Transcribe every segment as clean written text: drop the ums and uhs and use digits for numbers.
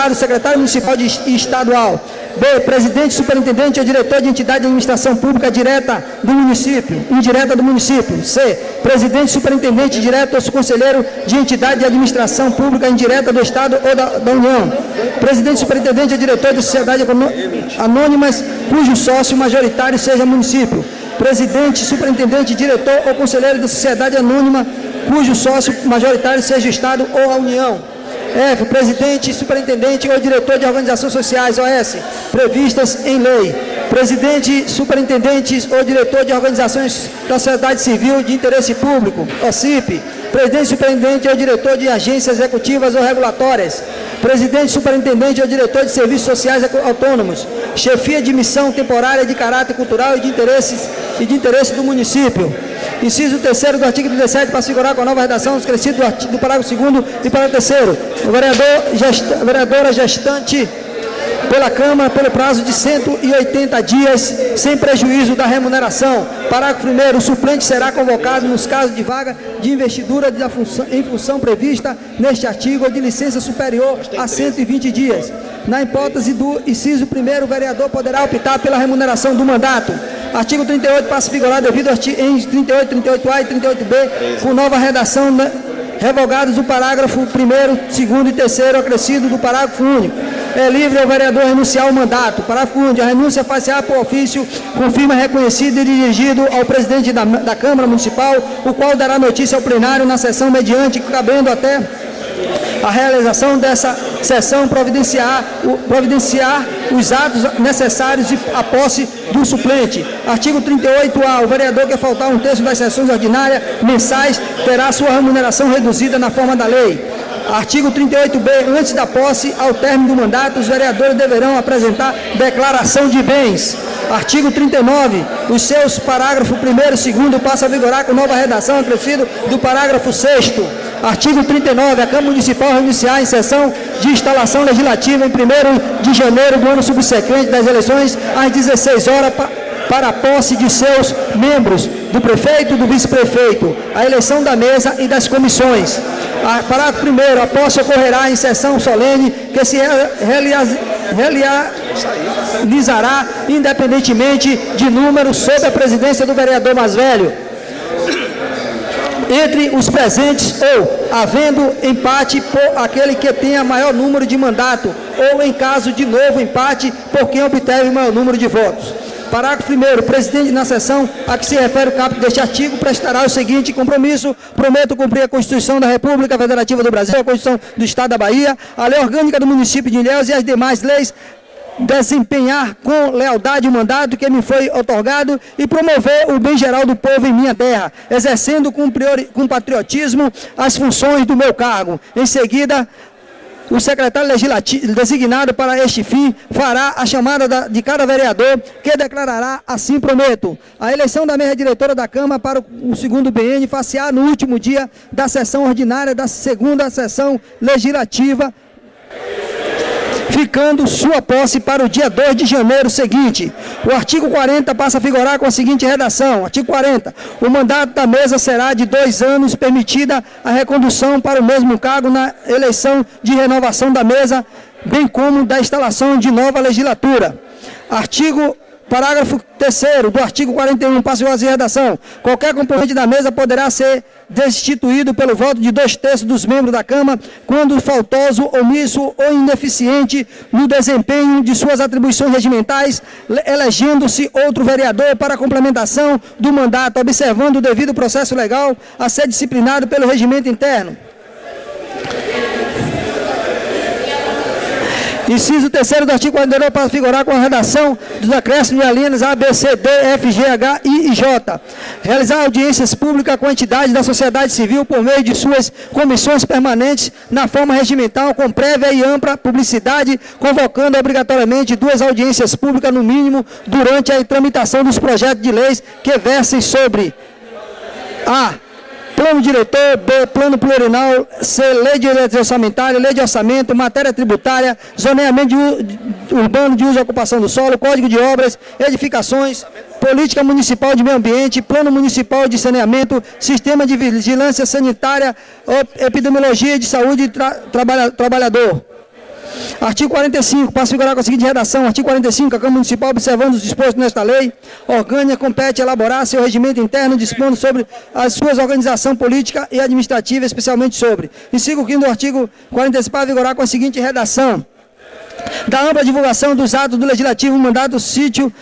Estado, secretário municipal e estadual. B, presidente, superintendente ou diretor de entidade de administração pública direta do município, indireta do município. C, presidente, superintendente, direto ou conselheiro de entidade de administração pública indireta do Estado ou da União. Presidente, superintendente ou diretor de sociedade anônimas cujo sócio majoritário seja município. Presidente, superintendente, diretor ou conselheiro da sociedade anônima cujo sócio majoritário seja o Estado ou a União. F, presidente, superintendente ou diretor de organizações sociais, OS, previstas em lei. Presidente, superintendente ou diretor de organizações da sociedade civil de interesse público, OCIP. Presidente, superintendente ou diretor de agências executivas ou regulatórias. Presidente, superintendente ou diretor de serviços sociais autônomos. Chefia de missão temporária de caráter cultural e de interesse do município. Inciso 3º do artigo 37, para figurar com a nova redação, esclarecido do parágrafo 2º e parágrafo 3º. O vereadora gestante pela Câmara pelo prazo de 180 dias, sem prejuízo da remuneração. Parágrafo 1º, o suplente será convocado nos casos de vaga de investidura em função prevista neste artigo ou de licença superior a 120 dias. Na hipótese do inciso 1º, o vereador poderá optar pela remuneração do mandato. Artigo 38 passa a vigorar devido em 38, 38A e 38B, com nova redação, revogados o parágrafo 1º, 2º e 3º, acrescido do parágrafo único. É livre ao vereador renunciar ao mandato. Parágrafo único. A renúncia far-se-á por ofício com firma reconhecido e dirigido ao presidente da Câmara Municipal, o qual dará notícia ao plenário na sessão mediante, cabendo até a realização dessa sessão providenciar os atos necessários à posse do suplente. Artigo 38A. O vereador que faltar um terço das sessões ordinárias mensais terá sua remuneração reduzida na forma da lei. Artigo 38B. Antes da posse, ao término do mandato, os vereadores deverão apresentar declaração de bens. Artigo 39. Os seus parágrafo 1º e 2º passam a vigorar com nova redação acrescido do parágrafo 6º. Artigo 39. A Câmara Municipal renunciar em sessão de instalação legislativa em 1º de janeiro do ano subsequente das eleições às 16 horas para a posse de seus membros, do prefeito e do vice-prefeito, a eleição da mesa e das comissões. Parágrafo 1º. A posse ocorrerá em sessão solene que se realizará independentemente de número sob a presidência do vereador mais velho entre os presentes ou, havendo empate, por aquele que tenha maior número de mandato, ou em caso de novo empate, por quem obteve maior número de votos. Parágrafo 1º. O presidente, na sessão a que se refere o caput deste artigo, prestará o seguinte compromisso: prometo cumprir a Constituição da República Federativa do Brasil, a Constituição do Estado da Bahia, a Lei Orgânica do Município de Ilhéus e as demais leis, desempenhar com lealdade o mandato que me foi otorgado e promover o bem geral do povo em minha terra, exercendo com patriotismo as funções do meu cargo. Em seguida, o secretário legislativo designado para este fim fará a chamada de cada vereador, que declarará: assim prometo. A eleição da mesa diretora da Câmara para o 2º biênio far-se-á no último dia da sessão ordinária da 2ª sessão legislativa, ficando sua posse para o dia 2 de janeiro seguinte. O artigo 40 passa a vigorar com a seguinte redação. Artigo 40. O mandato da mesa será de 2 anos, permitida a recondução para o mesmo cargo na eleição de renovação da mesa, bem como da instalação de nova legislatura. Parágrafo 3º do artigo 41, passa a redação. Qualquer componente da mesa poderá ser destituído pelo voto de 2/3 dos membros da Câmara, quando faltoso, omisso ou ineficiente no desempenho de suas atribuições regimentais, elegendo-se outro vereador para a complementação do mandato, observando o devido processo legal a ser disciplinado pelo regimento interno. Inciso 3º do artigo 49 para figurar com a redação dos acréscimos de alíneas A, B, C, D, F, G, H, I e J. Realizar audiências públicas com entidades da sociedade civil por meio de suas comissões permanentes na forma regimental, com prévia e ampla publicidade, convocando obrigatoriamente 2 audiências públicas no mínimo durante a tramitação dos projetos de leis que versem sobre: A, plano diretor; B, plano plurianual; C, lei de orçamentária, lei de orçamento, matéria tributária, zoneamento urbano de uso e ocupação do solo, código de obras, edificações, política municipal de meio ambiente, plano municipal de saneamento, sistema de vigilância sanitária, epidemiologia de saúde trabalhador. Artigo 45, passa a vigorar com a seguinte redação. Artigo 45, a Câmara Municipal, observando os dispostos nesta lei orgânica, compete elaborar seu regimento interno, dispondo sobre as suas organização política e administrativa, especialmente sobre. Inciso 5º do artigo 45, passa a vigorar com a seguinte redação. Da ampla divulgação dos atos do Legislativo, mandato sítio,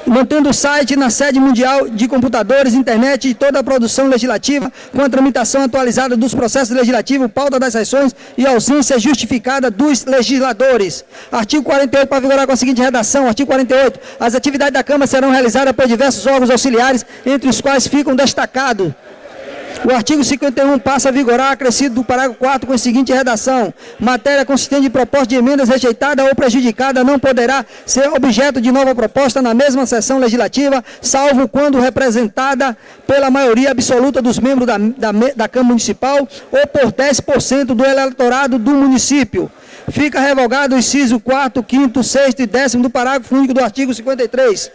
mantendo o site na sede mundial de computadores, internet e toda a produção legislativa, com a tramitação atualizada dos processos legislativos, pauta das sessões e ausência justificada dos legisladores. Artigo 48, para vigorar com a seguinte redação. Artigo 48, as atividades da Câmara serão realizadas por diversos órgãos auxiliares, entre os quais ficam destacados. O artigo 51 passa a vigorar, acrescido do parágrafo 4 com a seguinte redação. Matéria consistente de proposta de emendas rejeitada ou prejudicada não poderá ser objeto de nova proposta na mesma sessão legislativa, salvo quando representada pela maioria absoluta dos membros da Câmara Municipal ou por 10% do eleitorado do município. Fica revogado o inciso 4º, 5º, 6º e 10º do parágrafo único do artigo 53.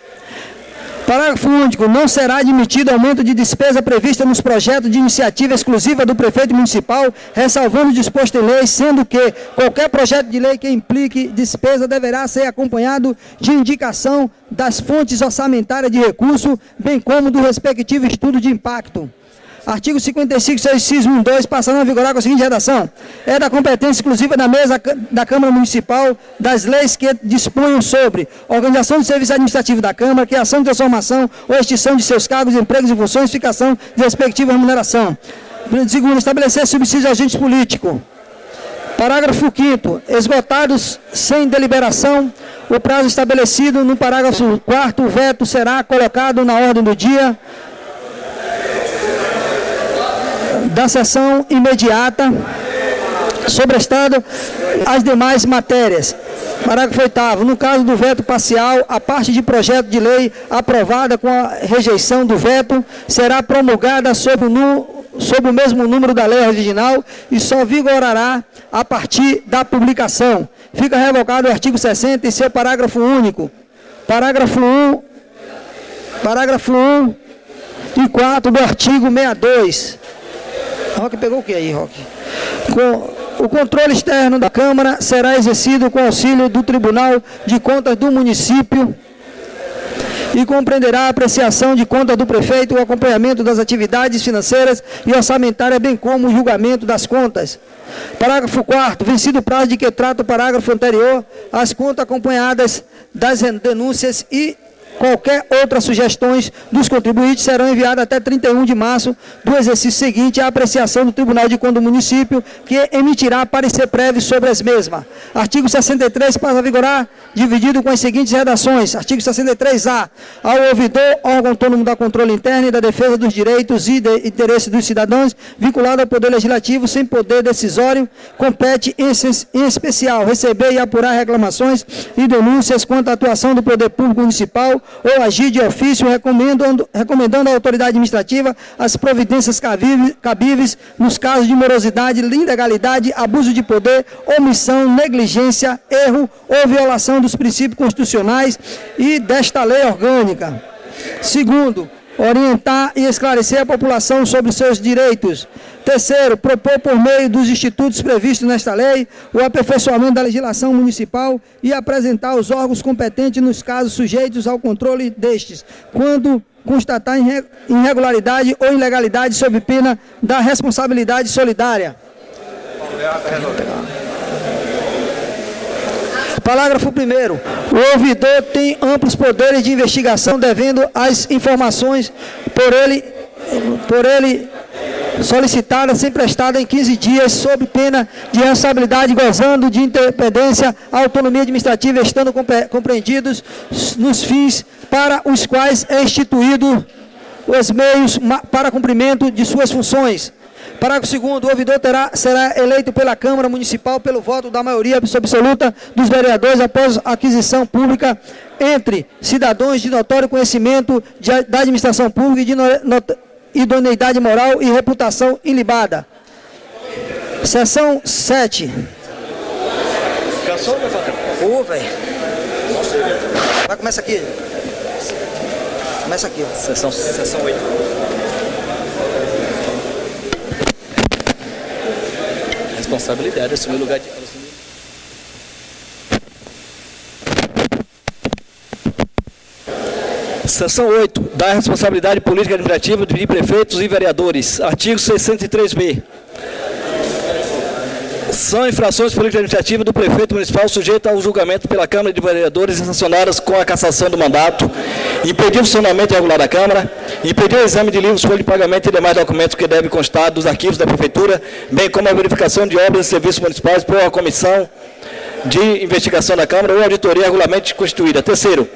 Parágrafo único. Não será admitido aumento de despesa prevista nos projetos de iniciativa exclusiva do prefeito municipal, ressalvando o disposto em lei, sendo que qualquer projeto de lei que implique despesa deverá ser acompanhado de indicação das fontes orçamentárias de recurso, bem como do respectivo estudo de impacto. Artigo 55, seu inciso 1, 2, passando a vigorar com a seguinte redação. É da competência exclusiva da mesa da Câmara Municipal das leis que disponham sobre organização de serviço administrativo da Câmara, criação de transformação ou extinção de seus cargos, empregos e funções, fixação de respectiva remuneração. Segundo, estabelecer subsídio a agentes políticos. Parágrafo 5º. Esgotados sem deliberação o prazo estabelecido no parágrafo 4º, o veto será colocado na ordem do dia da sessão imediata, sobrestando as demais matérias. Parágrafo 8º. No caso do veto parcial, a parte de projeto de lei aprovada com a rejeição do veto será promulgada sob o mesmo número da lei original e só vigorará a partir da publicação. Fica revogado o artigo 60 e seu parágrafo único. Parágrafo 1 e 4 do artigo 62. Roque pegou o que aí, Roque? O controle externo da Câmara será exercido com auxílio do Tribunal de Contas do município e compreenderá a apreciação de contas do prefeito, o acompanhamento das atividades financeiras e orçamentárias, bem como o julgamento das contas. Parágrafo 4º. Vencido o prazo de que trata o parágrafo anterior, as contas acompanhadas das denúncias e qualquer outras sugestões dos contribuintes serão enviadas até 31 de março do exercício seguinte à apreciação do Tribunal de Contas do município, que emitirá parecer prévio sobre as mesmas. Artigo 63 passa a vigorar, dividido com as seguintes redações. Artigo 63-A. Ao ouvidor, órgão autônomo da controle interno e da defesa dos direitos e interesses dos cidadãos, vinculado ao Poder Legislativo, sem poder decisório, compete em especial receber e apurar reclamações e denúncias quanto à atuação do Poder Público Municipal ou agir de ofício, recomendando à autoridade administrativa as providências cabíveis nos casos de morosidade, ilegalidade, abuso de poder, omissão, negligência, erro ou violação dos princípios constitucionais e desta lei orgânica. Segundo, orientar e esclarecer a população sobre seus direitos. Terceiro, propor por meio dos institutos previstos nesta lei o aperfeiçoamento da legislação municipal e apresentar aos órgãos competentes nos casos sujeitos ao controle destes, quando constatar irregularidade ou ilegalidade sob pena da responsabilidade solidária. Parágrafo 1º. O ouvidor tem amplos poderes de investigação, devendo as informações por ele solicitada ser prestada em 15 dias, sob pena de responsabilidade, gozando de independência, autonomia administrativa, estando compreendidos nos fins para os quais é instituído os meios para cumprimento de suas funções. Parágrafo 2º. O ouvidor será eleito pela Câmara Municipal pelo voto da maioria absoluta dos vereadores após aquisição pública entre cidadãos de notório conhecimento da administração pública e de idoneidade moral e reputação ilibada. Seção 7. Cansou, meu patrão? Ô, velho. Vai, começa aqui. Começa aqui, ó. Seção 8. Responsabilidade, assumir o lugar de... Seção 8. Da responsabilidade política administrativa de prefeitos e vereadores. Artigo 603b. São infrações políticas administrativas do prefeito municipal sujeitas ao julgamento pela Câmara de Vereadores e sancionadas com a cassação do mandato, impedir o funcionamento regular da Câmara, impedir o exame de livros, folha de pagamento e demais documentos que devem constar dos arquivos da Prefeitura, bem como a verificação de obras e serviços municipais por uma comissão de investigação da Câmara ou auditoria regularmente constituída. Terceiro,